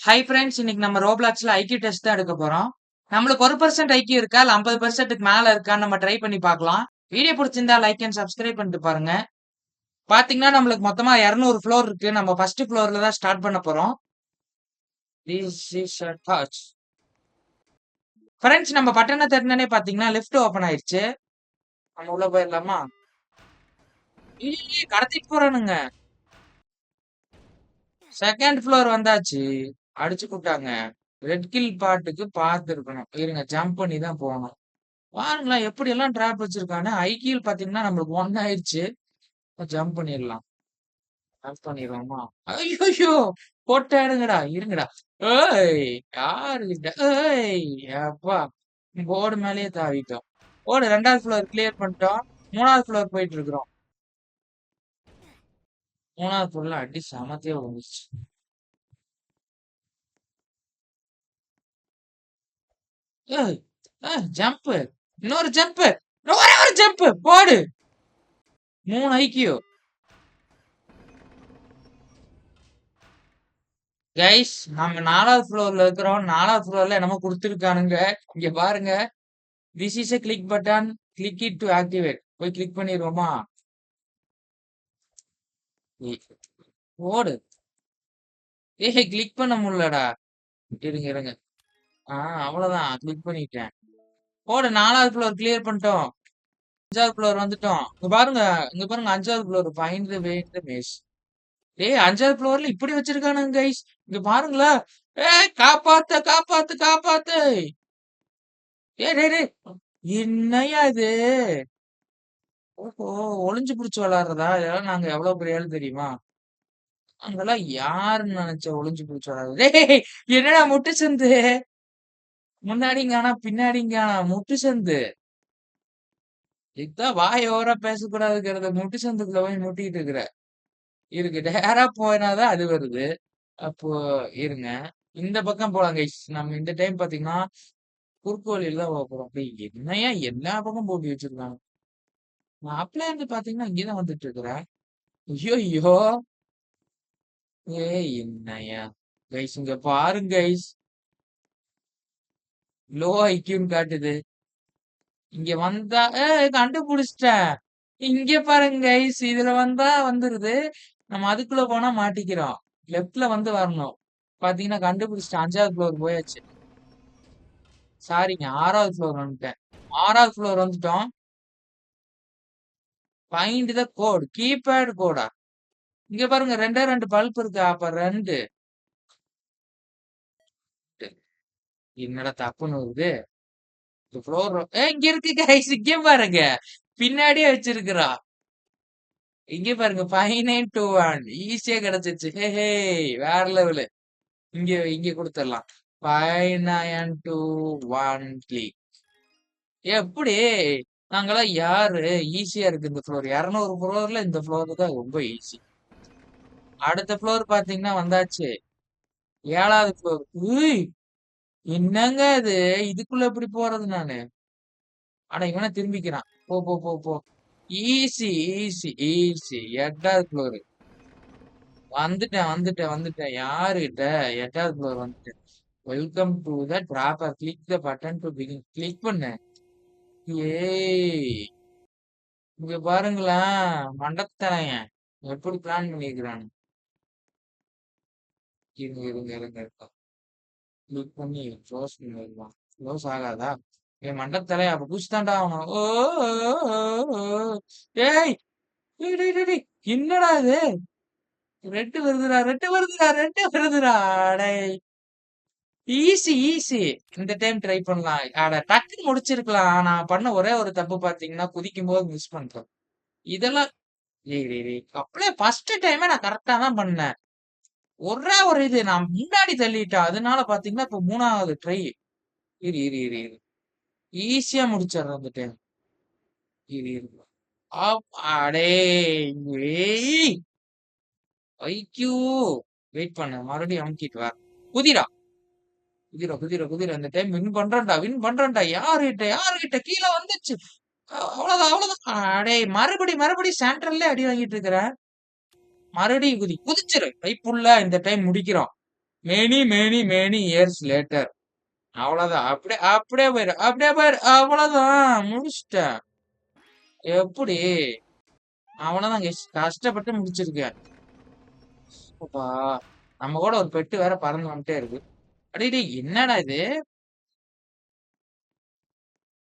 Hi friends, இன்னைக்கு நம்ம ரோப்ளாக்ஸ்ல IQ test தான் எடுக்க போறோம். நம்மளுக்கு 1% ஐக்யூ இருக்கா இல்ல 50%க்கு மேல இருக்கான்னு நம்ம ட்ரை பண்ணி பார்க்கலாம். வீடியோ பிடிச்சிருந்தா லைக் அண்ட் சப்ஸ்கிரைப் பண்ணிட்டு பாருங்க. பாத்தீங்கன்னா நம்மளுக்கு மொத்தமா 200 ஃப்ளோர் இருக்கு. நம்ம ஃபர்ஸ்ட் ஃப்ளோர்ல தான் ஸ்டார்ட் பண்ண போறோம். This is a touch. Friends, நம்ம பட்டனை தட்டினே பாத்தீங்கன்னா லிஃப்ட் ஓபன் ஆயிடுச்சு. நம்ம உள்ள போயிடலாமா? இல்லையே, கடத்திட்டு போறானுங்க. செகண்ட் ஃப்ளோர் வந்தாச்சு. அடிச்சு கூட்டாங்க. ரெட் கில் பாட்டுக்கு பார்த்து இருக்கணும். இருங்க, ஜம்ப் பண்ணி தான் போகணும். பாருங்களேன் எப்படி எல்லாம் ட்ராப் வச்சிருக்கானு. ஐக்கியில் பாத்தீங்கன்னா நம்மளுக்கு ஒன் ஆயிடுச்சு. ஜம்ப் பண்ணிடலாம். ஜம்ப் பண்ணிடுவோமா? ஐயோ, போட்டாடுங்கடா, இருங்கடா. ஏய், யாருகிட்ட? ஏய், அப்பா, போர்டு மேலேயே தாவிட்டோம். போர்டு 2வது ஃப்ளோர் கிளியர் பண்ணிட்டோம். 3வது ஃப்ளோர் போயிட்டு இருக்கிறோம். 3வது ஃப்ளோர்ல அடி சமத்தியா வந்துச்சு. ஏய், ஜம்ப், இன்னொரு ஜம்ப், ஒரே ஒரு ஜம்ப் போடு. 3 ஐக்கியோ. கைஸ், நம்ம 4வது ஃப்ளோர்ல இருக்கிறோம். 4வது ஃப்ளோர்ல என்னமோ கொடுத்துருக்கானுங்க. இங்க பாருங்க. This is a click button. Click it to activate. போய் கிளிக் பண்ணிடுவோமா? ஏய், ஓடு. ஏய், கிளிக் பண்ண முடியலடா. இருங்க இருங்க. அவ்வளவுதான், கிளிக் பண்ணிட்டேன். ஓடு. 4வது ஃப்ளோர் கிளியர் பண்ணிட்டோம். 5வது ஃப்ளோர் வந்துட்டோம். இங்க பாருங்க. இங்க பாருங்க, 5வது floor find the way to mess. ஏய், 5வது ஃப்ளோர்ல இப்படி வச்சிருக்கானுங்க கைஸ். இங்க பாருங்களேன். ஏய், காப்பாத்து காப்பாத்து காப்பாத்து. ஏய் டேய் டேய், என்னய்யா இது? ஓஹோ, ஒளிஞ்சு புடிச்சு விளையாடுறதா? இதெல்லாம் நாங்க எவ்வளவு பெரிய ஆளு தெரியுமா? அங்கெல்லாம் யாருன்னு நினைச்ச ஒளிஞ்சு புடிச்சு விளையாடுறது? டேய், என்னடா முட்டு சந்து? முன்னாடியும் காணா பின்னாடியும் காணா, முட்டு சந்து. இதுதான் வாய் ஓவரா பேசக்கூடாதுங்கிறத முட்டு சந்துக்குள்ள போய் முட்டிட்டு இருக்கிற. இருக்கு, நேரா போனாதான் அது வருது. அப்போ இருங்க, இந்த பக்கம் போலாம் கைஸ். நம்ம இந்த டைம் பாத்தீங்கன்னா குறுக்கு வழியில தான் போக போறோம். டேய், என்னையா எல்லா பக்கம் போட்டு வச்சிருக்காங்க. நான் அப்பல இருந்து பாத்தீங்கன்னா இங்கதான் வந்துட்டு இருக்கிறேன். ஐயோ ஐயோ. ஏய், என்னய்யா கைஸ், இங்க பாருங்க கைஸ். லோ ஐக்யூன்னு காட்டுது. இங்க வந்தா கண்டுபிடிச்சிட்டேன். இங்க பாருங்க கைஸ், இதுல வந்தா வந்துருது. நம்ம அதுக்குள்ள போனா மாட்டிக்கிறோம். லெஃப்ட்ல வந்து வரணும். பாத்தீங்கன்னா கண்டுபிடிச்சிட்டேன். 5வது ஃப்ளோர் போயாச்சு. சாரிங்க, 6வது ஃப்ளோர் வந்துட்டேன். 6வது ஃப்ளோர் வந்துட்டோம். Find the code. கீபேட் கோடா? இங்க பாருங்க, 2 பல்ப் இருக்கு. அப்ப 2. என்னடா தப்புன்னு வருது? ஃப்ளோர் இங்க இருக்கு கைஸ். இங்க பாருங்க, பின்னாடியே வச்சிருக்கிறா. இங்க பாருங்க, 5921 ஈஸியா கிடைச்சிச்சு. ஹே ஹே, வேற லெவலு. இங்க இங்க கொடுத்துடலாம். 5921 கிளிக். எப்படி? நாங்கெல்லாம் யாரு? ஈஸியா இருக்கு இந்த ஃப்ளோர். 200 ஃப்ளோர்ல இந்த ஃப்ளோர் தான் ரொம்ப ஈஸி. அடுத்த ஃப்ளோர் பாத்தீங்கன்னா வந்தாச்சு. 7வது ஃப்ளோர். உய், என்னங்க இது? இதுக்குள்ள எப்படி போறது நானு? ஆனா இவனை திரும்பிக்கிறான். போ போ போ போ. Easy easy easy. 8வது ஃப்ளோர் வந்துட்டேன் வந்துட்டேன் வந்துட்டேன். யாருகிட்ட? 8வது ஃப்ளோர் வந்துட்டேன். Welcome to the dropper. Click the button to begin. Click பண்ணு. ஏய், இங்க பாருங்களேன், மண்டத்தரையன் எப்படி பிளான் பண்ணிருக்கிறான். இருங்க இருங்க இருங்க இருங்க. கிளிக் பண்ணி க்ளோஸ் பண்ணிடலாம். க்ளோஸ் ஆகாதா? என் மண்டத்தலை அப்ப புடிச்சுதான்டா ஆகணும். ஓ ஓ, ஓ, ஓ. ஏய், டேய் டேய் டேய் டேய், என்னடா இது? ரெட்டு வருதுடா, ரெட்டு வருதுடா, ரெட்டு வருதுடா. டேய், ஈஸி ஈஸி. இந்த டைம் ட்ரை பண்ணலாம். அட, டக்குன்னு முடிச்சிருக்கலாம். நான் பண்ண ஒரே ஒரு தப்பு பாத்தீங்கன்னா குதிக்கும் போது மிஸ் பண்றேன். இதெல்லாம் டேய் டேய் டேய், அப்படியே ஃபர்ஸ்ட் டைமே நான் கரெக்டா தான் பண்ணேன். ஒரே ஒரு இது நான் முன்னாடி தள்ளிட்டேன். அதனால பாத்தீங்கன்னா இப்ப 3வது ட்ரை. இரு இரு இரு இரு. ஈஸியா முடிச்சிடுறேன் இந்த டைம். இரு இரு. அடே, ஏய், ஐக்யூ. வெயிட் பண்ணு, மறுபடியும் அமுக்கிட்டு வா. குதிரா குதிரை குதிரை குதிரை. இந்த டைம் வின் பண்றேன்டா, வின் பண்றேன்டா. யாருகிட்ட யாருகிட்ட? கீழே வந்துச்சு. அவ்வளவுதான் அவ்வளவுதான். அடே, மறுபடியும் சென்ட்ரல்ல அடி வாங்கிட்டு இருக்கிற. மறுபடியும் குதிச்சிரு கைப்புள்ள. இந்த டைம் முடிக்கிறோம். மேனி மேனி மேனி இயர்ஸ் லேட்டர். அவ்வளவுதான். அப்படியே அப்படியே போயிரு. அப்படியே போயிரு. அவ்வளவுதான். முடிச்சிட்டேன். எப்படி? அவ்வளவுதான் guys. கஷ்டப்பட்டு முடிச்சிருக்கேன். அப்பா. நம்ம கூட ஒரு பெட்டு வேற பறந்து வந்துட்டே இருக்கு. அடே டேய் என்னடா இது?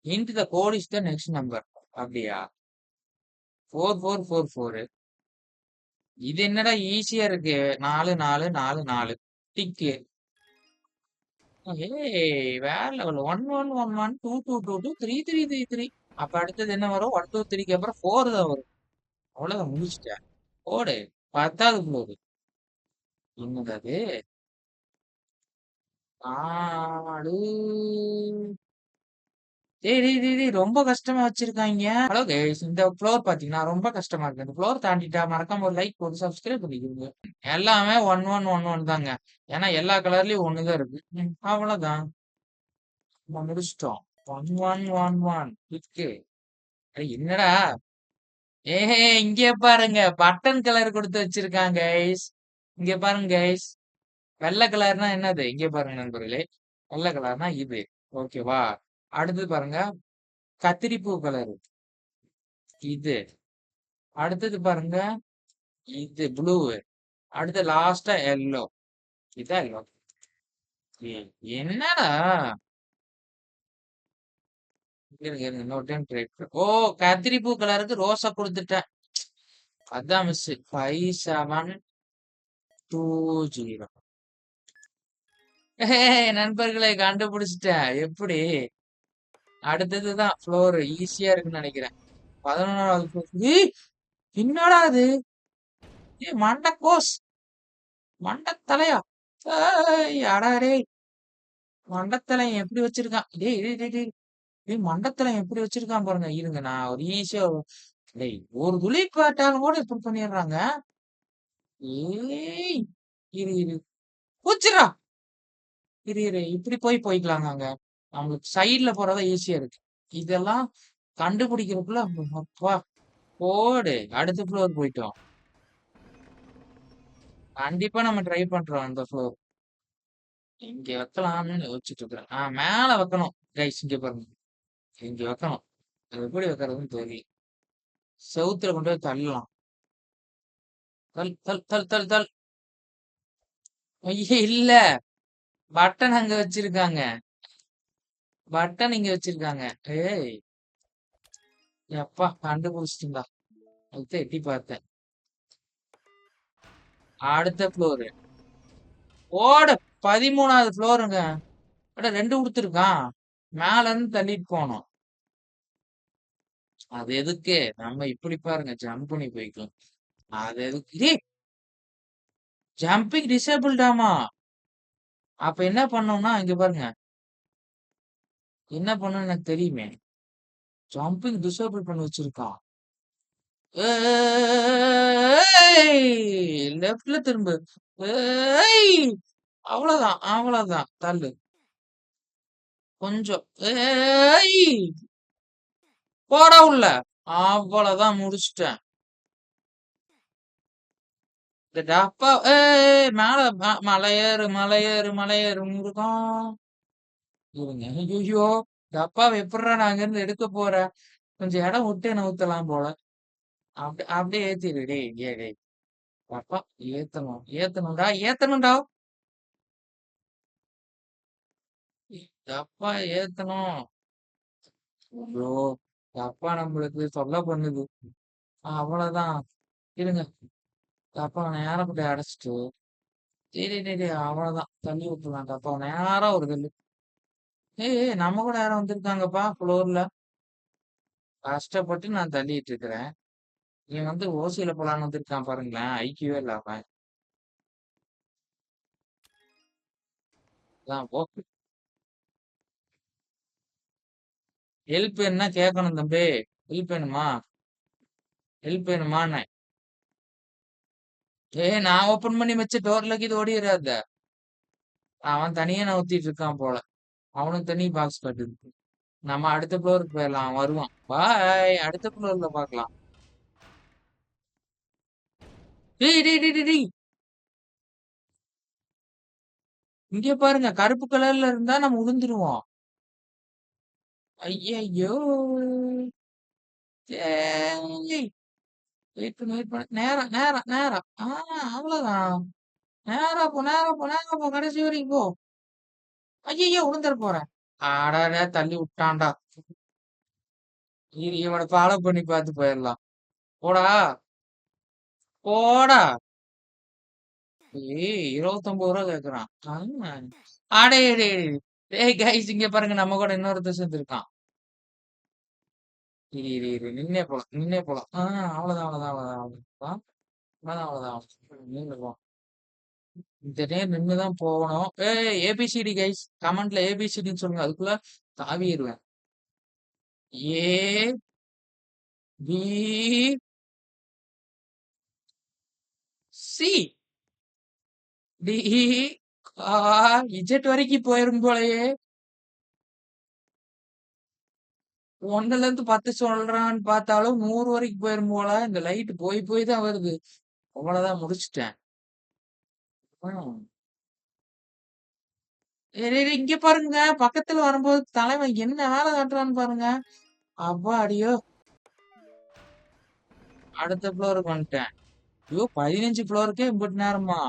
In the code is the next number. அப்படியா? 4444. இது என்னடா ஈஸியா இருக்கு. 4 4 4 4. டிக்கு. ஏய் வேற லெவல். 1 1 1 1 2 2 2 2 3 3 3 3. அப்ப அடுத்தது என்ன வரும்? 1 2 3க்கு அப்புறம் 4 தான் வரும். அவ்வளவுதான் முடிச்சிட்டேன். போடு. 10வது ஃப்ளோர். என்னது அது? 4. டேய் டேய் டேய் டேய் ரொம்ப கஷ்டமா வச்சிருக்காங்க. ஹலோ கைஸ் இந்த ஃப்ளோர் பாத்தீங்கன்னா ரொம்ப கஷ்டமா இருக்கு. இந்த ஃப்ளோர் தாண்டிட்டா மறக்காம ஒரு லைக் போட்டு சப்ஸ்கிரைப் பண்ணிக்கோங்க. எல்லாமே 1 1 1 1 தாங்க. ஏன்னா எல்லா கலர்லயும் ஒண்ணு தான் இருக்கு. அவ்வளவுதான். நம்ம முடிச்சிட்டோம். 1 1 1 1 கிளிக்கு. என்னடா? ஏஹே இங்க பாருங்க பட்டன் கலர் கொடுத்து வச்சிருக்காங்க கைஸ். இங்க பாருங்க கைஸ். வெள்ளை கலர்னா என்னது? இங்க பாருங்க நண்பர்களே. வெள்ளை கலர்னா இது. ஓகேவா? அடுத்து பாருங்க கத்திரிப்பூ கலர் இது. அடுத்தது பாருங்க இது ப்ளூ. அடுத்து லாஸ்டா எல்லோ. இதான் எல்லோ. என்னடா? இருங்க இருங்க இன்னொரு டைம் ட்ரை. ஓ கத்திரிப்பூ கலருக்கு ரோஸா கொடுத்துட்டேன். அதான் மிஸ். 5720. நண்பர்களை கண்டுபிடிச்சிட்டேன். எப்படி? அடுத்ததுதான் ஃப்ளோர் ஈஸியா இருக்குன்னு நினைக்கிறேன். 11வது ஃப்ளோர். ஏய் என்னடா அது? ஏய் மண்டக்கோஸ். மண்டத்தலையா? ஏய் அடா டேய். மண்டத்தலை எப்படி வச்சிருக்கான்? டேய் டேய் டேய் டேய். டேய் மண்டத்தலை எப்படி வச்சிருக்கான் பாருங்க. இருங்க நான் ஒரு ஈஸியா. டேய் ஒரு துளி காட்டாலும் கூட இப்படி பண்ணிடுறாங்க. ஏய் இரு இரு. போச்சுடா. இரு இரு இப்படி போய்க்கலாங்க அங்க. நம்மளுக்கு சைடுல போறதா ஈஸியா இருக்கு. இதெல்லாம் கண்டுபிடிக்கிறதுக்குள்ள அப்பா போடு. அடுத்த ஃப்ளோர் போயிட்டோம். கண்டிப்பா நம்ம ட்ரை பண்றோம் அந்த ஃப்ளோர். இங்க வைக்கலாம்னு யோசிச்சுட்டு இருக்கிறேன். மேல வைக்கணும். கைஸ் இங்க பாருங்க. இங்க வைக்கணும். அது எப்படி வைக்கிறதுன்னு தெரியல. செவுத்துல கொண்டு போய் தள்ளலாம். தள் தள் தள் தள் தள். ஐயே இல்ல. பட்டன் அங்க வச்சிருக்காங்க. பட்டன் இங்க வச்சிருக்காங்க. ஏய் எப்பா கண்டுபிடிச்சிட்டா. அதுதான் எட்டி பார்த்தேன். அடுத்த ஃப்ளோரு. ஓட 13வது ஃப்ளோருங்க. அட 2 குடுத்துருக்கான். மேல இருந்து தள்ளிட்டு போனோம். அது எதுக்கு? நம்ம இப்படி பாருங்க ஜம்ப் பண்ணி போய்க்கலாம். அது எதுக்கு? டேய் ஜம்பிங் டிசேபிள்டாமா. அப்ப என்ன பண்ணோம்னா இங்க பாருங்க. என்ன பண்ணணும்னு எனக்கு தெரியுமே. ஜம்பிங் டிசேபிள் பண்ணி வச்சிருக்கான். ஏய் லெஃப்ட்ல திரும்பு. ஏய் அவ்வளவுதான் அவ்வளவுதான் தள்ளு. கொஞ்சம். ஏய் போடா உள்ள. அவ்வளவுதான் முடிச்சிட்டேன். இந்த டப்பா ஏய் மேல மலையேறு மலையேறு மலையேறு முருகன். இருங்க ஐயோ டப்பாவை எப்படிடா நான் அங்க இருந்து எடுக்க போறேன். கொஞ்சம் இடம் விட்டு நவுத்தலாம் போல. அப்படியே ஏத்திடு டேய் டேய். டப்பா ஏத்தணும் ஏத்தணும்டா ஏத்தணும்டா. டப்பா ஏத்தணும். ஐயோ டப்பா நம்மளுக்கு சொல்ல பண்ணுது. அவ்வளவுதான். இருங்க. டப்பா நேரம் போட்டு அடைச்சிட்டு. சரி சரி அவ்வளவுதான் தள்ளி விட்டுலாம் டப்பா நேரா ஒரு தள்ளு. ஏய் நம்ம கூட யாரும் வந்திருக்காங்கப்பா ஃப்ளோர்ல. கஷ்டப்பட்டு நான் தள்ளிட்டு இருக்கிறேன். இவன் வந்து ஓசியில போலான்னு வந்திருக்கான் பாருங்களேன். ஐக்கியவே இல்லாம. அதான் போ. ஹெல்ப் வேணும்னா கேட்கணும் தம்பி. ஹெல்ப் வேணுமா? ஹெல்ப் வேணுமான்னு. நான் ஓபன் பண்ணி வச்ச டோர்ல இது ஓடிடாத. அவன் தனியா நவுத்திட்டு இருக்கான் போல. அவனுக்கு தனி பாக்ஸ் கட்டுது. நம்ம அடுத்த ஃப்ளோருக்கு போயிடலாம். அவன் வருவான். பாய். அடுத்த ஃப்ளோர்ல பார்க்கலாம். டேய் டேய் டேய் டேய் டேய். இங்க பாருங்க கருப்பு கலர்ல இருந்தா நம்ம உளுந்துருவோம். ஐயையோ! ஏய்! வெயிட் பண்ணு, வெயிட் பண்ணு. நேரா, நேரா, நேரா. அவ்வளோதான். நேரா போ, நேரா போ, நேரா போ. கடைசி வரைக்கும் போ. ஐயையோ! உழுந்துற போறேன். அடடே! தள்ளி விட்டான்டா. இரு இவன ஃபாலோ பண்ணி பார்த்து போயிரலாம். போடா, போடா. ஏய் ₹29 கேக்குறான். அடே டேய் டேய் கைஸ் இங்க பாருங்க நம்ம கூட இன்னொருத்தன் சேர்ந்திருக்கான். இரு இரு இரு நின்னே போலாம் நின்னே போலாம். அவ்வளவுதான் அவ்வளவுதான் அவ்வளவுதான் அவ்வளவுதான் அவ்வளவுதான் அவ்வளவுதான் அவ்வளவுதான். நின்னு போ. இந்த நேரம் நின்னுதான் போகணும். ஏய் ஏபிசிடி கைஸ் கமெண்ட்ல ஏபிசிடின்னு சொல்லுங்க. அதுக்குள்ள தாவிடுவேன். ஏ பி சி டி இஜெட் வரைக்கும் போயிரும் போலயே. 1ல இருந்து 10 சொல்றான்னு பார்த்தாலும் 100 வரைக்கும் போயிரும் போல. இந்த லைட் போய் போய் தான் வருது. அவ்வளவுதான் முடிச்சுட்டேன். ம். ஏய், ஏய், இங்க பாருங்க பக்கத்துல வரும்போது தலைவன் என்ன வேலை காட்டுறான்னு பாருங்க. அப்பா அடியோ அடுத்த ஃப்ளோருக்கு வந்துட்டேன். ஐயோ 15 ஃப்ளோருக்கே இம்புட்டு நேரமா?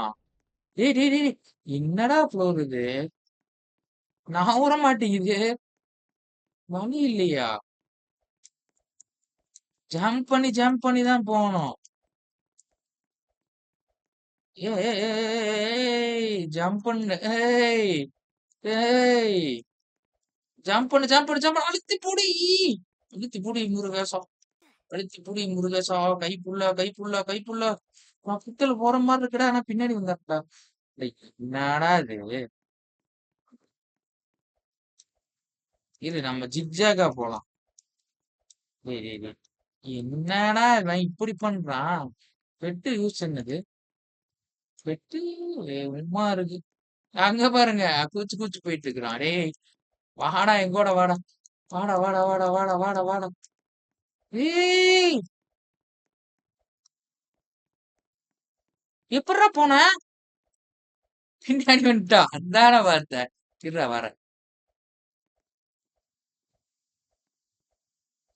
டேய் டேய் டேய் என்னடா ஃப்ளோர் இது? நகர மாட்டேங்குது. வழி இல்லையா? ஜம்ப் பண்ணி தான் போகணும். ஏய் ஜம்ப் பண்ணு. ஏய் ஏய் ஜம்ப் பண்ணு ஜம்ப் பண்ணு அழுத்தி புடி. அழுத்தி புடி முருகேசா. அழுத்தி புடி முருகேசா. கைப்புள்ள. நான் புத்தல போற மாதிரி இருக்கடா ஆனா பின்னாடி வந்தாடா. டேய், என்னடா இது? இரு நம்ம ஜிக்ஜாகா போலாம். டேய் டேய் டேய். என்னடா இவன் இப்படி பண்றான்? பெட்டு யூஸ் என்னது? பெட்டு உமா இருக்கு. அங்க பாருங்க கூச்சு கூச்சு போயிட்டு இருக்கிறான். டேய் வாடா எங்கூட வாடா. வாடா. ஏய் எப்படிடா போன? பின்னாடி வந்துட்டான். அதான வார்த்தை. இருடா வரேன்.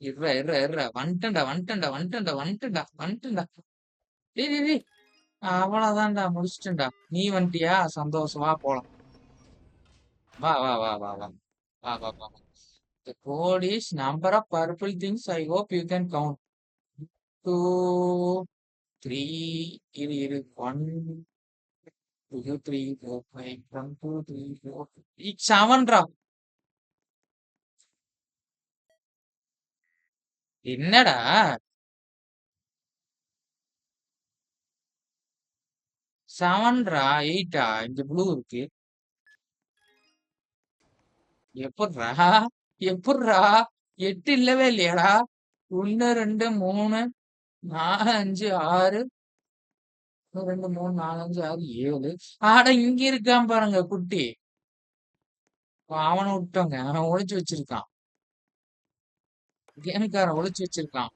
இருடா. வந்துட்டேன்டா. டேய் டேய் டேய். அவ்வளவுதான்டா முடிச்சிட்டேன்டா. நீ வந்துட்டியா? சந்தோஷம் வா போலாம். வா. வா. The code is number of purple things. I hope you can count. 2, 3, இரு. 1, 2, 3, 4, 5. 1, 2, 3, 4. It's 7 டா. என்னடா? 7 டா 8 இங்க ப்ளூ இருக்கு. எப்புட்றா 8 இல்லவே இல்லையாடா? 1, 2, 3, 4, 5, 6. 1, 2, 3, 4, 5, 6, 7. ஆட இங்க இருக்கான் பாருங்க குட்டி. அவனை விட்டோங்க. அவன் ஒளிச்சு வச்சிருக்கான். கேமிக்காரன் ஒளிச்சு வச்சிருக்கான்.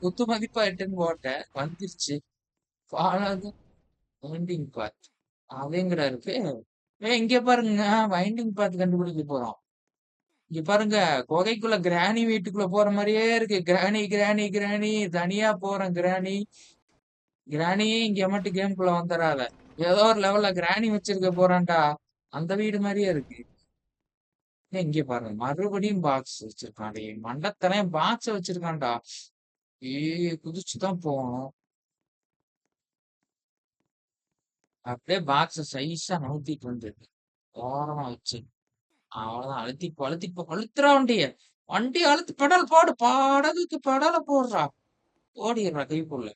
குத்து மதிப்பா 8ன்னு போட்டேன். வந்துருச்சு. ஃபாலோ வைண்டிங் பாத். அது எங்கடா இருக்கு? இங்க பாருங்க வைண்டிங் பாத் கண்டுபிடிக்க போறோம். இங்க பாருங்க குகைக்குள்ள கிராணி வீட்டுக்குள்ள போற மாதிரியே இருக்கு. கிராணி தனியா போறேன் கிராணி. கிராணி இங்க மட்டும் கேம்குள்ள வந்துடாத. ஏதோ ஒரு லெவல்ல கிராணி வச்சிருக்க போறான்டா. அந்த வீடு மாதிரியே இருக்கு. இங்க பாருங்க மறுபடியும் பாக்ஸ் வச்சிருக்கான். டேய் மண்டத்தலையும் பாக்ஸ் வச்சிருக்கான்டா. குதிச்சுதான் போகணும். அப்படியே பாக்ஸ சைஸா நவுத்திட்டு வந்தது. ஓரமா வச்சு. அவ்வளவுதான் அழுத்துறா வண்டிய. வண்டி அழுத்து பெடல் போடு. படகுக்கு பெடல போடுறா. ஓடிடுறா கைக்குள்ள.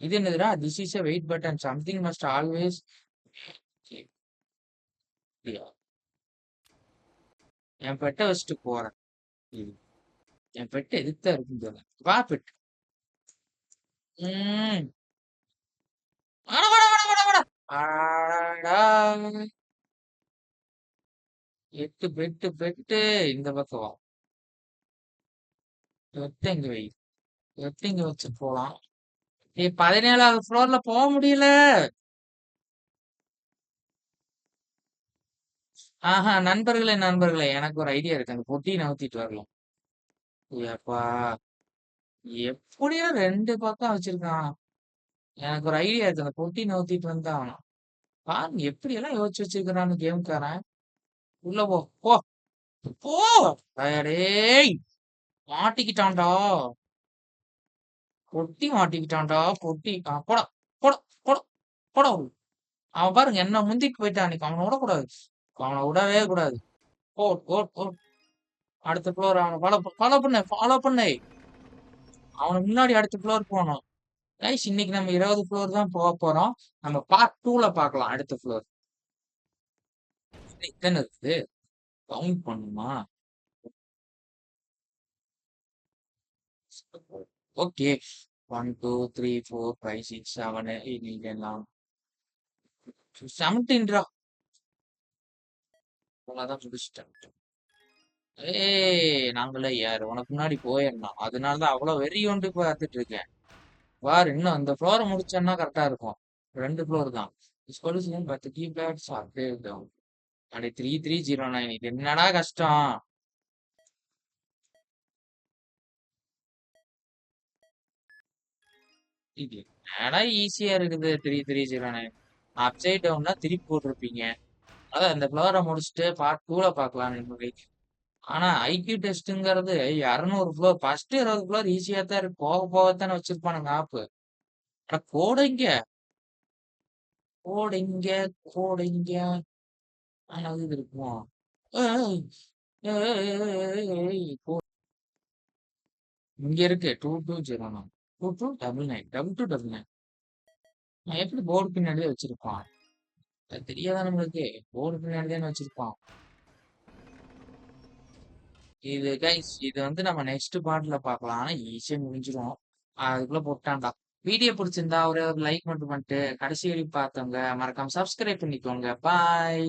இது என்னதுடா? This is a weight button. Something must always. என் பெட்டை வச்சுட்டு போறேன். இது. என் பெட்டு எதுக்குதான் இருக்குன்னு தெரியல. வா பெட்டு. உம் வாடா. அடடா. 8 பெட்டு இந்த பக்கம் வா. பெட்டு எங்க வை. பெட்டு இங்க வச்சு போலாம். நீ 17வது ஃப்ளோர்ல போக முடியல. ஆஹா, நண்பர்களே நண்பர்களே, எனக்கு ஒரு ஐடியா இருக்கு. அந்த பொட்டிய நவுத்திட்டு வரலாம். எப்பா! எப்படியோ 2 பக்கம் வச்சிருக்கான். எனக்கு ஒரு ஐடியா இருக்கு. அந்த பொட்டி நவுத்திட்டு வந்தாகணும். பாருங்க எப்படியெல்லாம் யோசிச்சு வச்சிருக்கிறான்னு கேம்காரன். உள்ள போ, போ, போ! டேய் மாட்டிக்கிட்டான்டா. பொட்டி மாட்டிக்கிட்டான்டா, பொட்டி. போடா, போடா, போடா, போடா உள்ள. அவன் பாருங்க என்ன முந்திட்டு போயிட்டான் அன்னைக்கு. அவன விடக்கூடாது. அவன விடவே கூடாது. போ, போ, போ. அடுத்த ஃப்ளோர் அவன ஃபாலோ பண்ணு, ஃபாலோ பண்ணு. அவனுக்கு முன்னாடி அடுத்த ஃப்ளோர் போணும். கைஸ் இன்னைக்கு நம்ம 20 ஃப்ளோர் தான் போறோம். நம்ம பார்ட் 2ல பார்க்கலாம் அடுத்த ஃப்ளோர். இத்தனை இருக்குது. கவுண்ட் பண்ணுமா? ஓகே. 1, 2, 3, 4, 5, 6, 7, 8 எல்லாம் 17 அவ்வளவுதான் முடிச்சிட்டேன். ஏய் நாங்களே யாரு உனக்கு முன்னாடி போயிடணும். அதனாலதான் அவ்வளவு வெறி கொண்டு பார்த்துட்டு இருக்கேன். பாரு இன்னும் அந்த ஃப்ளோரை முடிச்சோன்னா கரெக்டா இருக்கும். 2 ஃப்ளோர் தான். சொல்யூஷன் 10 கீபேட்ஸ் அப்படியே இருக்கும். அப்படி 3309 இது என்னடா கஷ்டம். இது என்னடா ஈஸியா இருக்குது 3309. அப்சைட் டவுன்னா திருப்பி போட்டிருப்பீங்க. அதான் இந்த ஃப்ளோரை முடிச்சுட்டு பார்ட் 2ல பார்க்கலாம் நண்பர்களே. ஆனா ஐக்யூ டெஸ்ட்ங்கிறது 200 ஃப்ளோர் ஃபர்ஸ்ட் 20 ஃப்ளோர் ஈஸியா தான் இருக்கு. போக போகத்தானே வச்சிருப்பானுங்க ஆப்பு. அட கோடைங்க கோடைங்க கோடைங்க அது இருக்குமோ. ஏய், ஏய், இங்க இருக்கு 2209 2299 நான் எப்படி போர்டு பின்னாடியே வச்சிருப்பான். அது தெரியாதா நம்மளுக்கு. போர்டு பின்னாடி தானே வச்சிருப்பான். இது கைஸ் இது வந்து நம்ம நெக்ஸ்ட் பார்ட்ல பார்க்கலாம். ஆனா ஈஸியா முடிஞ்சிரும். அதுக்குள்ள போட்டான்டா. வீடியோ பிடிச்சிருந்தா ஒரே ஒரு லைக் மட்டும் பண்ணிட்டு கடைசி வரைக்கும் பார்த்தவங்க மறக்காம சப்ஸ்கிரைப் பண்ணிக்கோங்க. பாய்.